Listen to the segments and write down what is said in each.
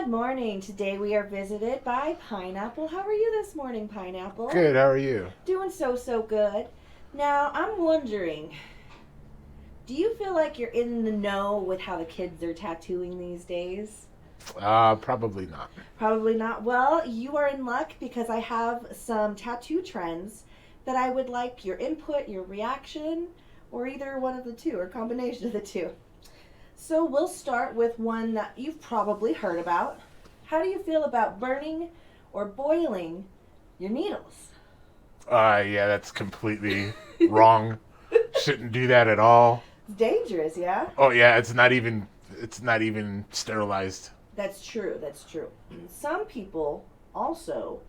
Good morning. Today we are visited by Pineapple. How are you this morning, Pineapple? Good, how are you? Doing so good. Now, I'm wondering, do you feel like you're in the know with how the kids are tattooing these days? Probably not. Probably not. Well, you are in luck because I have some tattoo trends that I would like your input, your reaction, or either one of the two, or combination of the two. So we'll start with one that you've probably heard about. How do you feel about burning or boiling your needles? Yeah, that's completely wrong. Shouldn't do that at all. It's dangerous, yeah? Oh yeah, it's not even sterilized. That's true, that's true. Some people also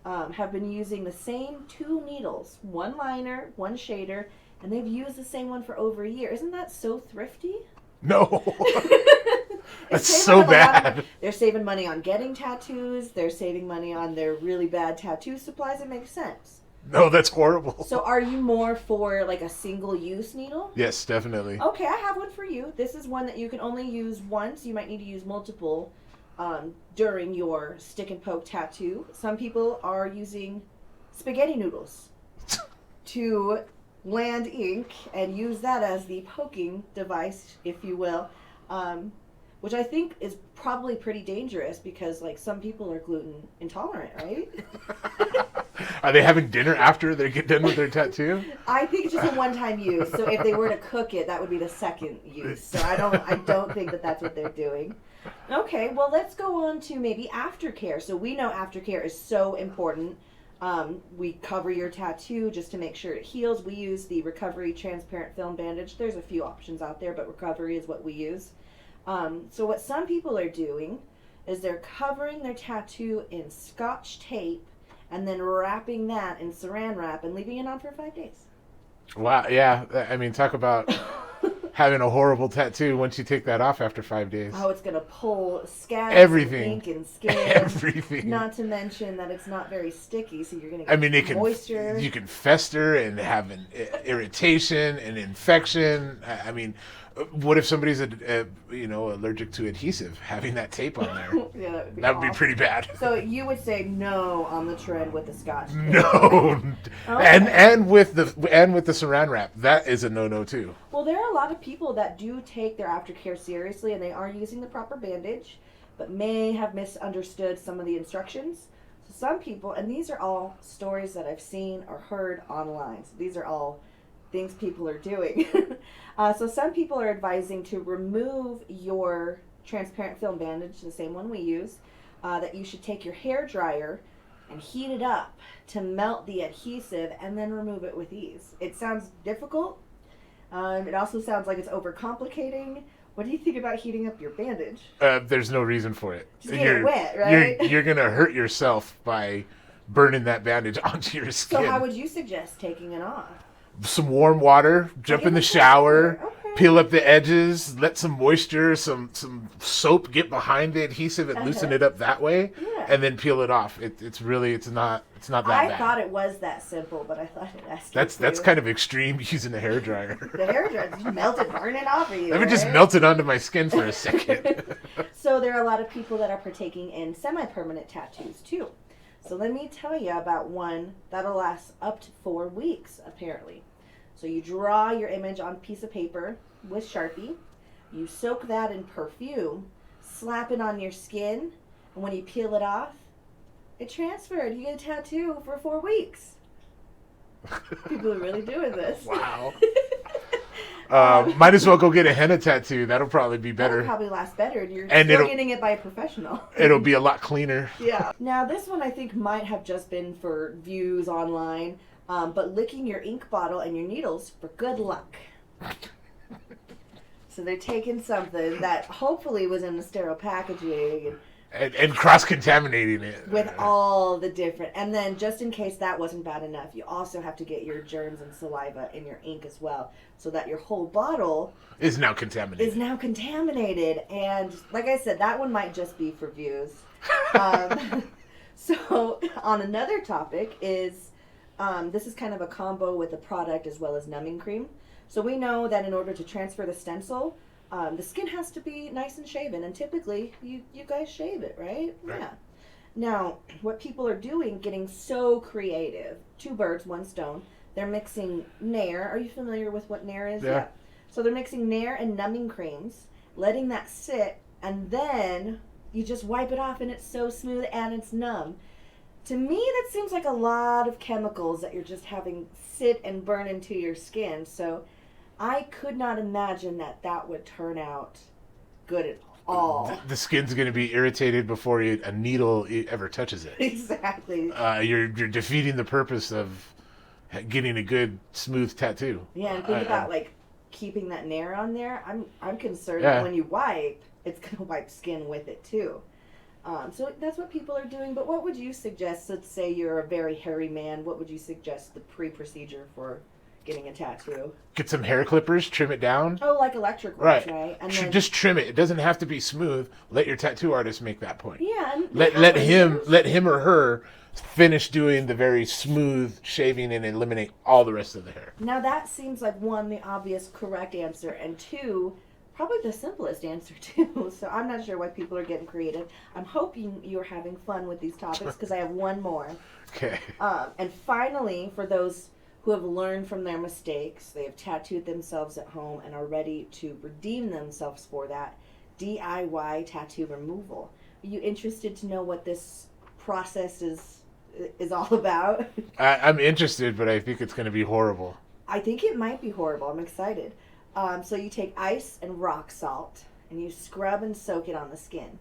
have been using the same two needles, one liner, one shader, and they've used the same one for over a year. Isn't that so thrifty? No. That's Saving so them a lot of bad. they're saving money on getting tattoos. They're saving money on their really bad tattoo supplies. It makes sense. No, that's horrible. So are you more for like a single use needle? Yes, definitely. Okay, I have one for you. This is one that you can only use once. You might need to use multiple during your stick and poke tattoo. Some people are using spaghetti noodles to land ink and use that as the poking device, if you will, which I think is probably pretty dangerous because, like, some people are gluten intolerant, right? Are they having dinner after they get done with their tattoo? I think it's just a one-time use. So if they were to cook it, that would be the second use. So I don't think that that's what they're doing. Okay, well, let's go on to maybe aftercare. So we know aftercare is so important. We cover your tattoo just to make sure it heals. We use the recovery transparent film bandage. There's a few options out there, but recovery is what we use. So what some people are doing is they're covering their tattoo in Scotch tape and then wrapping that in saran wrap and leaving it on for 5 days. Wow, yeah. I mean, talk about having a horrible tattoo once you take that off after 5 days. Oh, it's going to pull scabs Everything. and ink and skin. Everything. Not to mention that it's not very sticky, so you're going to I get mean, moisture. you can fester and have an irritation and infection. I mean, what if somebody's allergic to adhesive? Having that tape on there, Yeah, that would be that would be awful. pretty bad. So you would say no on the trend with the Scotch tape. No, Okay. and with the saran wrap, that is a no too. Well, there are a lot of people that do take their aftercare seriously and they are using the proper bandage, but may have misunderstood some of the instructions. So some people, and these are all stories that I've seen or heard online. So these are all things people are doing. So some people are advising to remove your transparent film bandage, the same one we use, that you should take your hair dryer and heat it up to melt the adhesive and then remove it with ease. It sounds difficult. It also sounds like it's overcomplicating. What do you think about heating up your bandage? There's no reason for it. Just get it wet, right? You're gonna hurt yourself by burning that bandage onto your skin. So how would you suggest taking it off? Some warm water, jump in the shower, Okay. peel up the edges, let some moisture, some soap get behind the adhesive and loosen it up that way, Yeah. and then peel it off. It's not that I bad. thought it was that simple, but I thought it asked That's kind of extreme using a hair dryer. The hair dryer, just melt it, burn it off of you. Let me just right? melt it onto my skin for a second. So there are a lot of people that are partaking in semi-permanent tattoos too. So let me tell you about one that'll last up to 4 weeks, apparently. So you draw your image on a piece of paper with Sharpie. You soak that in perfume, slap it on your skin, and when you peel it off, it transferred. You get a tattoo for 4 weeks. People are really doing this. Wow. Might as well go get a henna tattoo. That'll probably be That'll better. probably last better. You're And still it'll- getting it by a professional. It'll be a lot cleaner. Yeah. Now this one I think might have just been for views online, but licking your ink bottle and your needles for good luck. So they're taking something that hopefully was in the sterile packaging And cross-contaminating it. with all the different, and then just in case that wasn't bad enough, you also have to get your germs and saliva in your ink as well, so that your whole bottle Is now contaminated. is now contaminated. And like I said, that one might just be for views. So on another topic is, this is kind of a combo with a product as well as numbing cream. So we know that in order to transfer the stencil, The skin has to be nice and shaven, and typically you guys shave it, right? Right. Yeah. Now, what people are doing, getting so creative, two birds, one stone. They're mixing Nair. Are you familiar with what Nair is? Yeah. So they're mixing Nair and numbing creams, letting that sit, and then you just wipe it off, and it's so smooth and it's numb. To me, that seems like a lot of chemicals that you're just having sit and burn into your skin. So I could not imagine that would turn out good at all. The skin's going to be irritated before a needle ever touches it. Exactly. You're defeating the purpose of getting a good, smooth tattoo. Yeah, and think about like keeping that Nair on there. I'm concerned that when you wipe, it's going to wipe skin with it too. So that's what people are doing. But what would you suggest? Let's say you're a very hairy man. What would you suggest the pre-procedure for getting a tattoo? Get some hair clippers, trim it down. Oh, like electric ones, right? And then, just trim it. It doesn't have to be smooth. Let your tattoo artist make that point. yeah. And Let him or her finish doing the very smooth shaving and eliminate all the rest of the hair. Now that seems like one, the obvious correct answer, and two, probably the simplest answer too. So I'm not sure why people are getting creative. I'm hoping you're having fun with these topics because I have one more. Okay. And finally, for those who have learned from their mistakes, they have tattooed themselves at home and are ready to redeem themselves for that, DIY tattoo removal. Are you interested to know what this process is all about? I'm interested, but I think it's going to be horrible. I think it might be horrible. I'm excited. So you take ice and rock salt, and you scrub and soak it on the skin.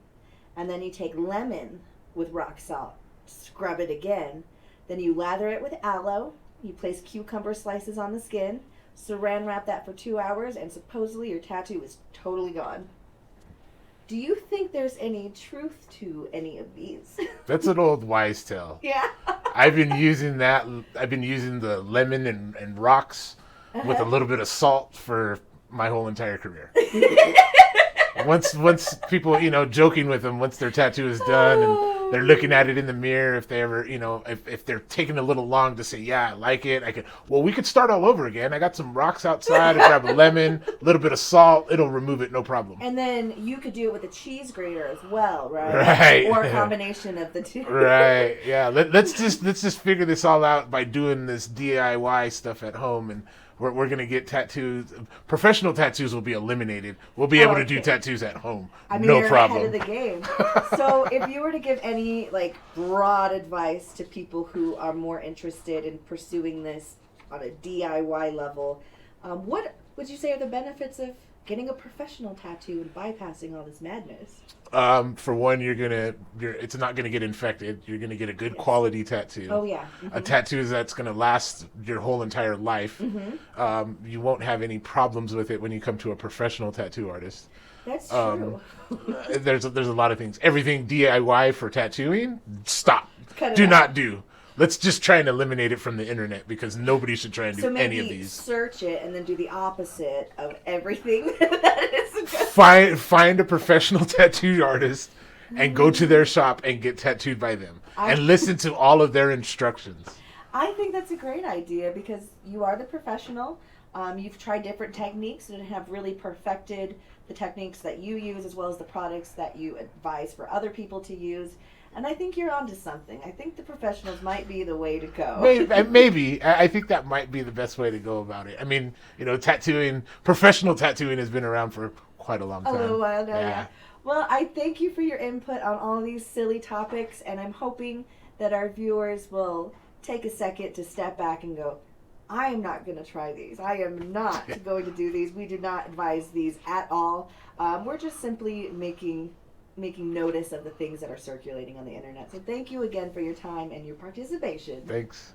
And then you take lemon with rock salt, scrub it again. Then you lather it with aloe. You place cucumber slices on the skin, saran wrap that for 2 hours, and supposedly your tattoo is totally gone. Do you think there's any truth to any of these? That's an old wise tale. Yeah. I've been using that. I've been using the lemon and rocks with a little bit of salt for my whole entire career. Once people, joking with them, once their tattoo is done and they're looking at it in the mirror, if they ever, if they're taking a little long to say, yeah, I like it, we could start all over again. I got some rocks outside, I grab a lemon, a little bit of salt, it'll remove it, no problem. And then you could do it with a cheese grater as well, right? Right. Or a combination of the two. Right. Yeah. Let's just figure this all out by doing this DIY stuff at home, and we're gonna get tattoos. Professional tattoos will be eliminated. We'll be able to do tattoos at home. No you're problem. ahead of the game. So, if you were to give any broad advice to people who are more interested in pursuing this on a DIY level, what would you say are the benefits of getting a professional tattoo and bypassing all this madness? For one, it's not gonna get infected. You're gonna get a good quality tattoo. Oh yeah. A tattoo that's gonna last your whole entire life. You won't have any problems with it when you come to a professional tattoo artist. That's true. There's a lot of things. Everything DIY for tattooing, stop. Cut it Do out. not do. Let's just try and eliminate it from the internet, because nobody should try and do any of these. Search it and then do the opposite of everything that is good. Find a professional tattoo artist and go to their shop and get tattooed by them. And listen to all of their instructions. I think that's a great idea because you are the professional. You've tried different techniques and have really perfected the techniques that you use as well as the products that you advise for other people to use. And I think you're onto something. I think the professionals might be the way to go. Maybe. I think that might be the best way to go about it. I mean, professional tattooing has been around for quite a long time. A little while now, yeah. Well, I thank you for your input on all these silly topics, and I'm hoping that our viewers will take a second to step back and go, I am not going to try these. I am not going to do these. We do not advise these at all. We're just simply making notice of the things that are circulating on the internet. So thank you again for your time and your participation. Thanks.